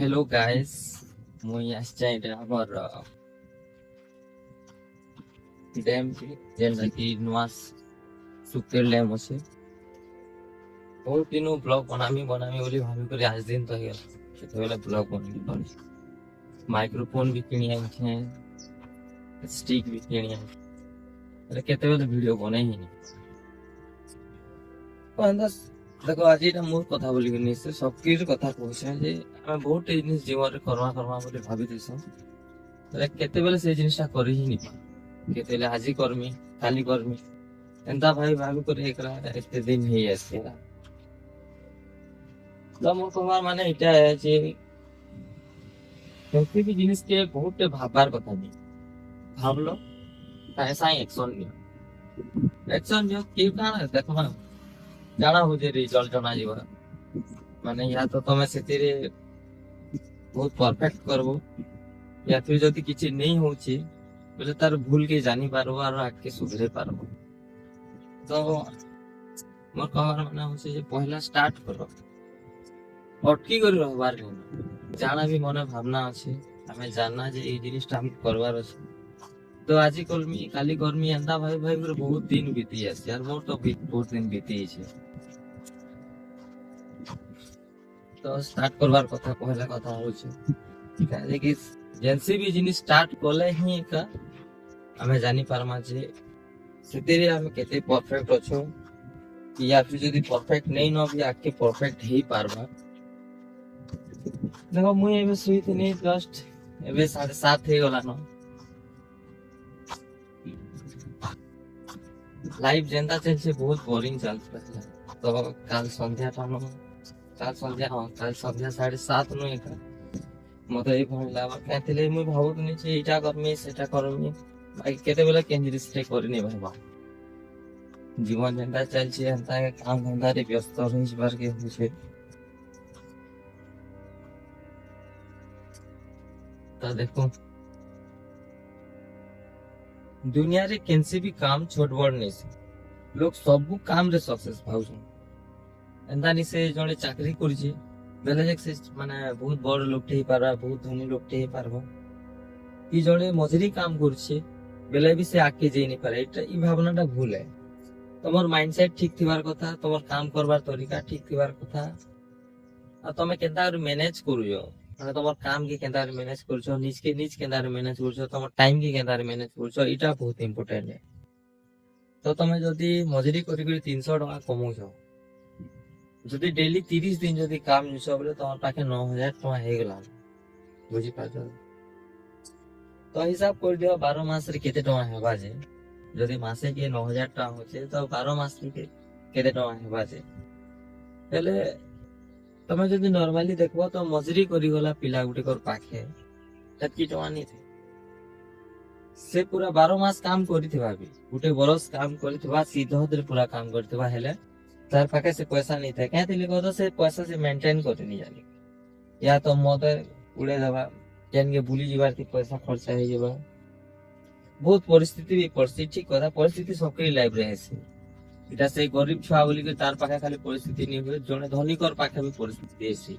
hello guys मुई आसचे हमर डैम के जेनटा कि नुआ सुक्तेल डैम अच्छे बहुत दिन ब्लॉग बनामी बोली भाभी कर आज दिन तो गला ब्लॉग बन माइक्रोफोन भी किणी आनी स्टिक भी किणी आनी केते वीडियो बने ही नहीं देखो आज यहाँ मोर कथा बोलिक से सबकी कथा कहे जे आम बहुत जिन जीवन करमा करमा बोली भाभी केते से जिनसा कर ही नहीं केते आज करमी काली करमी एंता भाई भाभी कर एते दिन ही आसे तो मोर कहवार माने इटा है जे किसी भी जिनिस के बहुत भाबार कथा नहीं भावलो ऐसा ही एक्शन जो कि देखो जाना हो जे रिजल्ट जना जीवा माने या तो तमे सेतिरे बहुत परफेक्ट करबो या फिर जदि किछि नहीं होछि बोले तार भूल के जानी पारबो और आके सुधरे पारबो तो मोर कहवार माने होछि जे पहला स्टार्ट करो अटकी कर रहबार नहीं जाना भी मने भावना अछि हमें जानना जे ई जिनिसटा हम करबार अछि तो आज करमी काली करमी एंदा भाई भाई मेरे बहुत दिन बीती आसे यार मोर तो बहुत दिन बीती छे तो स्टार्ट करवार कथा पहला कथा होचे काहे कि जेंसी भी जिनिस स्टार्ट कले ही का हमें जानी पारमा जे सेतेरे हम केते परफेक्ट अछो या फिर जदी परफेक्ट नहीं न भी आके परफेक्ट ही पारबा देखो मुई एबे सुईत नहीं जस्ट एबे 7:30 हे गला न लाइफ जेंता चलছে बहुत बोरिंग चलता है तो काल संध्या टाइम काल संध्या 7:30 नु एक मते ए भणला कहतले मुई भाबुत नि जे इटा करमी सेटा करमी भाई केते बेला केंद्र से करनी भाबा जीवन जेंता चलছে एंता काम धंधा रे व्यस्त रहिस बार के होछे तो देखो दुनिया रे केनसी भी काम छोट बड़ नहीं से लोग सब काम रे सक्सेस पाउछन एंदा नि से जने चाकरी करछि बेले जे से माने बहुत बड़ लोकटे ही पारबा बहुत धनी लोकटे ही पारबा ई जने मजूरी काम करछि बेले भी से आके जेई नहीं पारे एटा ई भावनाटा भूल है तमर माइंडसेट ठीक थिबार कथा तमर काम करबार तरीका ठीक थिबार कथा आ तमे केनता मैनेज करूयो माने तमर काम के केनता मैनेज करछो निज केनता मैनेज करछो तमर टाइम के केनता मैनेज करछो इटा बहुत इंपोर्टेंट है तो तमे जदी मजूरी करी 300 टका कमौछो जदी डेली 30 दिन जदी काम निछो बोले तमर पाखे 9000 टका हे गेला बुझी पाछो तो हिसाब कर दियो 12 मास रे केते टका हेबा जे जदी मासे के 9000 टका होचे तो 12 मास के केते टका हेबा जे पहले तमे जदी नॉर्मली देखबो तो मजूरी करी गला पिला गुटे कर पाखे तकी टका नहीं थे से पूरा 12 मास काम करिथिबा भी गुटे बरस काम करिथिबा सीधा दर पूरा काम करथिबा हेले तार पाखे से पैसा नहीं था कहते लिखो तो से पैसा से मेंटेन करते नहीं जानी या तो मते उड़े दबा केन के बुली जीवार की पैसा खर्चा हे जेबा बहुत परिस्थिति भी पड़सी ठीक कथा परिस्थिति सबके लाइफ रे हेसी इटा से गरीब छुआ बोली के तार पाखे खाली परिस्थिति नहीं हुए जने धनी कर पाखे भी परिस्थिति हेसी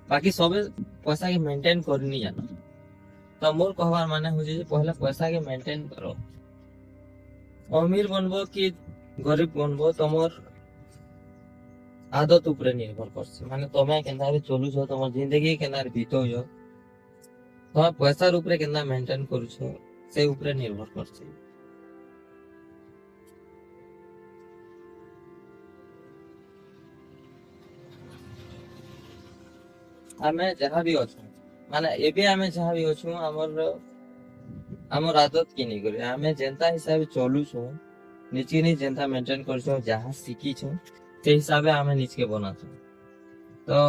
बाकी सबे पैसा के मेंटेन कर नहीं जाना तो मोर कहवार माने हो जे पहला पैसा के मेंटेन करो अमीर बनबो कि गरीब बनबो तमर आदत ऊपर निर्भर करছে মানে তুমি কেনদারে চলুছো তোমার জিंदगी কেনদারে বিতোছো তোমার পয়সার উপরে কেনদা মেইনটেইন করছো সেই উপরে নির্ভর করছে ଆମେ ଯାହା ବି ଅଛୁ ମାନେ ଏବେ ଆମେ ଯାହା ବି ଅଛୁ ଆମର ଆଦତ କି नहीं करे ଆମେ ଯେନ୍ତା ହିସାବରେ ଚଲୁଛୁ ନିଜେ ନି ଯେନ୍ତା मेंटेन करछो ଯାହା ଶିଖିଛୁ ते हिसाबे हमें निज के बनातो तो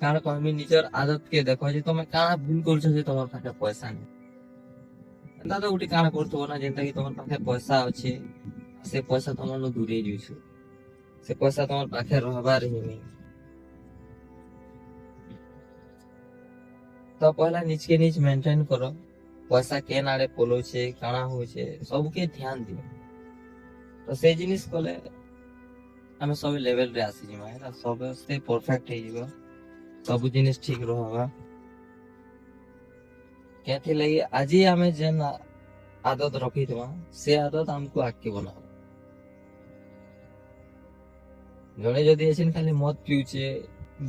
कारण कहमी निजर आदत के देखो जे तमे काना भूल करछो जे तमर पाखे पैसा नहीं एंता तो उठी काना करतो ना जेंता कि तमर पाखे पैसा अछि से पैसा तमन नु दूरे जुछु से पैसा तमर पाखे रहबार ही नहीं तो पहला निज के निज मेंटेन करो पैसा के नारे पोलो छे काना हो छे सब के ध्यान दियो तो से जिनिस कले हमें सब लेवल रे आसी जिमा है सब से परफेक्ट हे जिवो सब जिनिस ठीक रहबा कैथी लगी आज आमे जेन आदत रखी से आदत हमको आगे बनाओ जड़े जदि एसिन खाली मद पिउचे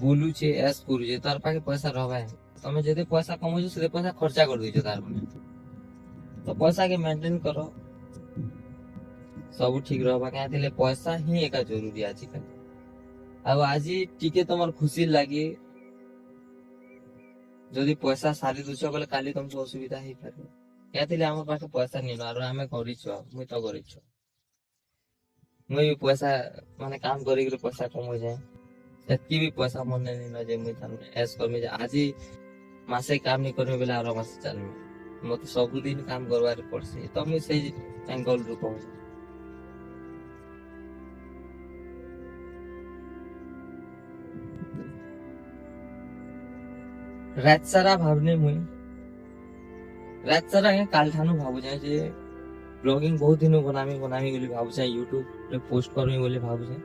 बुलुचे ऐस करूचे तार पाखे पैसा रहबा तमे जदि पैसा कमाउछो से पैसा खर्चा कर दीछो तार माने तो पैसा के मेंटेन करो सब ठीक रहबा क्या थिले पैसा ही एका जरूरी आज कल अब आज टिके तमर खुशी लागी जदि पैसा सारी दुछ बोले काली तुमको असुविधा ही पारे क्या थिले हमर पाखे पैसा नहीं आरो हमें करिछो मुई तो करिछो मुई पैसा माने काम करी पैसा कमाई जाए एतकी भी पैसा मन नहीं न जे मुई थाने एस करमी जे आज मासे काम नहीं करमे बेला आरो मासे चलमे मते सब दिन काम करबार पड़सी तो मुई से एंगल रु कहू रात सारा भावने मुई रात सारा काल ठानु भाबु जाए जे ब्लॉगिंग बहुत दिन बनामी बोली भाबु जाए यूट्यूब रे पोस्ट करमी बोली भाबु जाए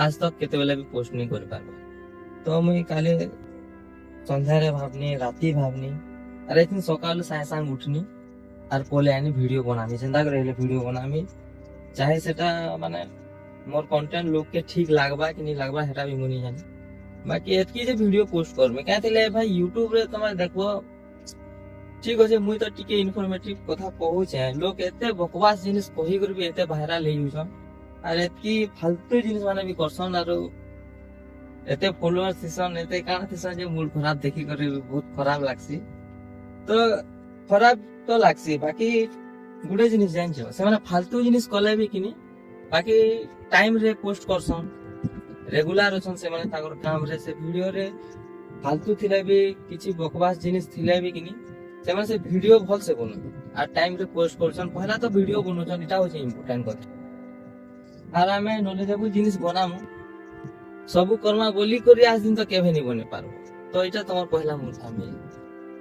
आज तक केते बेला भी पोस्ट नहीं कर पारबो तो मुई काले संध्या रे भाबनी राती भाबनी अरे इतनी सकाल साय सांग उठनी और पोले आनी वीडियो बनामी चिंता करे वीडियो बनामी चाहे सेटा माने मोर कंटेंट लोग के ठीक लागबा कि नहीं लागबा हेटा भी मुनी जानी बाकी एतकी जे वीडियो पोस्ट करमे क्या थिले भाई यूट्यूब रे तमे देखबो ठीक होचे मुई तो टिके इन्फॉर्मेटिव कथा कहूचे लोग एते बकवास जिनिस कहि कर भी एते वायरल हे जुछन और एतकी फालतू जिनिस माने भी करसन और एते फॉलोअर्स थिसन एते काना थिसन जे मूड खराब देखि कर बहुत खराब लागसी तो खराब तो लागसी बाकी गुडे जिनिस जानछो से माने फालतू जिनिस कले भी किनी बाकी टाइम रे पोस्ट करसन रेगुलर अछन से माने ताकर काम रे से वीडियो रे फालतू थिले भी किछि बकवास जिनिस थिले भी किनी से माने से वीडियो भल से बनु आ टाइम रे पोस्ट करसन पहला तो वीडियो बनोछन इटा होचे इंपोर्टेंट कथा आर हमें नॉलेजेबल जिनिस बनामु सब कर्मा बोली करी आज दिन तो केभे नहीं बने पारबो तो इटा तमर पहला मूर्खामी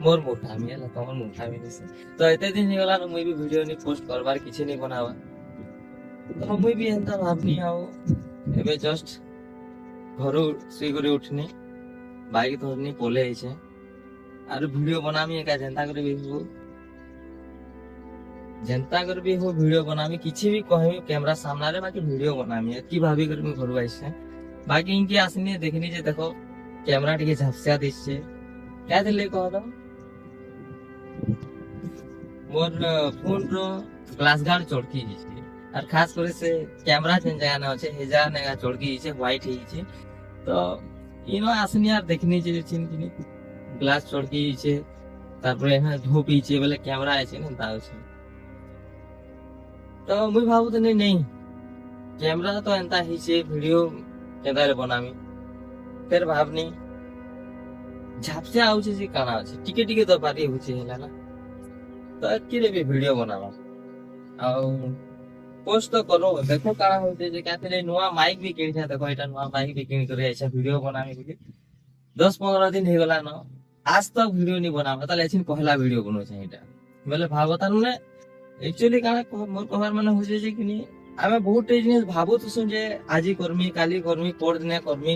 मोर मूर्खामी हला तमर मूर्खामी निसे तो एते दिन ही गला मुई भी वीडियो नहीं पोस्ट करबार किछि नहीं बनावा तो मुई भी एंता भाबनी आओ एबे जस्ट घर सुई करे उठनी बाइक धरनी पोले आइछे आर वीडियो बनामी एका जनता करे भी हो वीडियो बनामी किछि भी कहमी कैमरा सामने रे बाकी वीडियो बनामी की भाभी कर मैं घर आइछे बाकी इनके आसनी देखनी जे देखो कैमरा टिके झपसिया दिसछे क्या दिले कह दो मोर फोन रो ग्लास गार्ड चोरकी हिचे और खास करे से कैमरा चेंज जाना होचे हेजा नेगा चोरकी हिचे व्हाइट हिचे तो इनो आसनी यार देखनी जे चिन किनी ग्लास चोरकी हिचे तारपरे हा धूप हिचे बोले कैमरा आइछे न ता होचे तो मुई भाबु त नहीं कैमरा तो एंता हिचे वीडियो केदारे बनामी फिर भाबनी झापसे आउचे जे काना আছে टिके टिके तो बारी होचे हैला ना तो किरे भी वीडियो बनावा आ पोस्ट तो करो देखो काना होते जे क्या तेरे नुआ माइक भी किन था देखो एटा नुआ माइक भी किन करे ऐसा वीडियो बनामी बोली 10-15 दिन हे गला न आज तक वीडियो नहीं बनावा ताले एछिन पहला वीडियो बनो छै एटा बोले भाबता ने एक्चुअली काना मोर कहबार माने होचे जे किनी आमे बहुत जिनिस भाबो तो सुन जे आजी करमी काली करमी कोड दिने करमी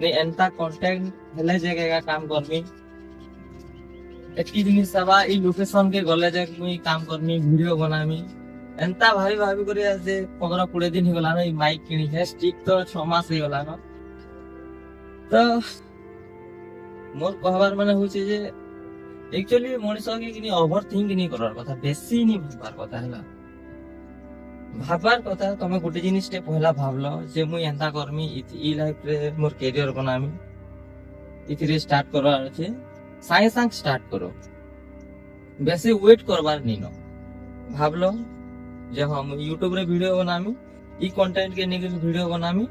नहीं एंता कांटेक्ट हेले जगह काम करमी एतकी जिनिस सवा ई लोकेशन के गले जे मुई काम करमी वीडियो बनामी एंता भाभी भाभी करे आज 15-20 दिन ही गला न माइक किनी है स्टिक तो 6 मास ही गला न तो मोर कहबार माने होचे जे एक्चुअली मनुष्य के किनी ओवरथिंक नहीं करबार कथा बेसी नहीं भाबबार कथा हैला भाबबार कथा तमे गोटे जिनिस टे पहला भाबलो जे मुई एंता करमी ई लाइफ रे मोर करियर बनामी इथिरे स्टार्ट करबार अछि साए सांग स्टार्ट करो बेसी वेट करबार नहीं न भाबलो जे हम YouTube रे वीडियो बनामी ई कंटेंट के निके वीडियो बनामी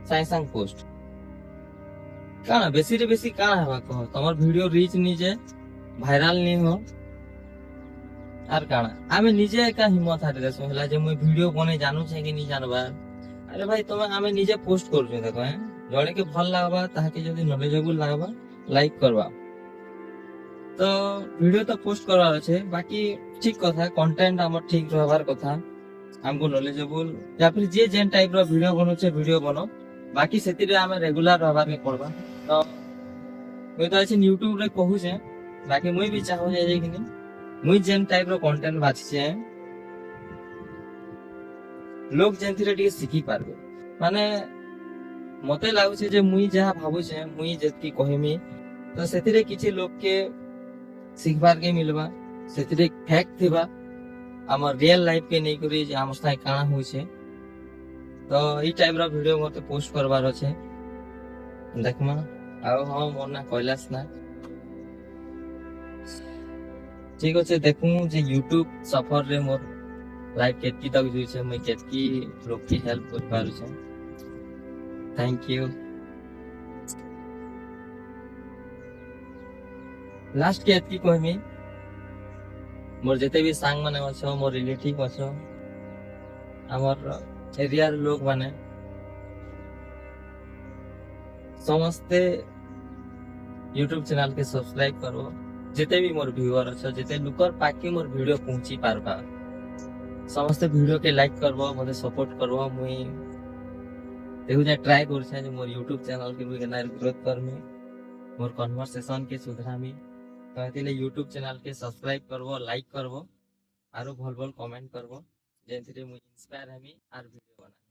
साए सांग पोस्ट काना बेसी रे बेसी काना हवा कह तमर वीडियो रीच नहीं जे भाइराल नहीं हो आर काना आमे निजे का हिम्मत हारि देसो हला जे मुई वीडियो बने जानू छै कि नहीं जानबा अरे भाई तमे आमे निजे पोस्ट कर छै देखो हैं जड़े के भल लागबा ताके जदी नॉलेजेबल लागबा लाइक करबा तो वीडियो तो पोस्ट करबा छै बाकी ठीक कथा कंटेंट हमर ठीक रहबार कथा हमको नॉलेजेबल या फिर जे जेन टाइप रो वीडियो बनो छै वीडियो बनो बाकी सेति रे आमे रेगुलर रहबार के पड़बा तो मुई तो अच्छे यूट्यूब रे कहूचे बाकी मुई भी चाहू जे कि मुई जेन टाइप रो कंटेंट बाछे लोग जेनथिरे टिके शिखी पारबे माने मते लागुचे जे मुई जहा भाबुचे मुई जेतकी कहमी तो सेथिरे किछि लोग के सिखबार के मिलबा सेथिरे फैक्ट थिबा हमर रियल लाइफ के नै करी जे हमर साथ काना होइछे तो ई टाइप रो वीडियो मते पोस्ट करबार अछि देखमा आउ हां मोर ना कैलाश ना ठीक अछि देखू जे यूट्यूब सफर रे मोर लाइफ केतकी तक जुइछे मैं केतकी लोग की हेल्प कर पारु छै थैंक यू लास्ट के एतकी कहमी मोर जते भी सांग माने अछो मोर रिलेटिव अछो हमर एरिया रे लोग माने समस्ते यूट्यूब चैनल के सब्सक्राइब करो जिते भी मोर व्यूअर अछो जिते लुकर पाके मोर वीडियो पहुंची पारबा समस्ते वीडियो के लाइक करबो मते सपोर्ट करबो मुई देखु जे ट्राई कर छै जे मोर यूट्यूब चैनल के मुई केना ग्रोथ करमी मोर कन्वर्सेशन के सुधरामी तो एतिले यूट्यूब चैनल के सब्सक्राइब करबो लाइक करबो आरो भल भल कमेंट करबो जेंथिरे मुई इंस्पायर हेमी आर वीडियो बना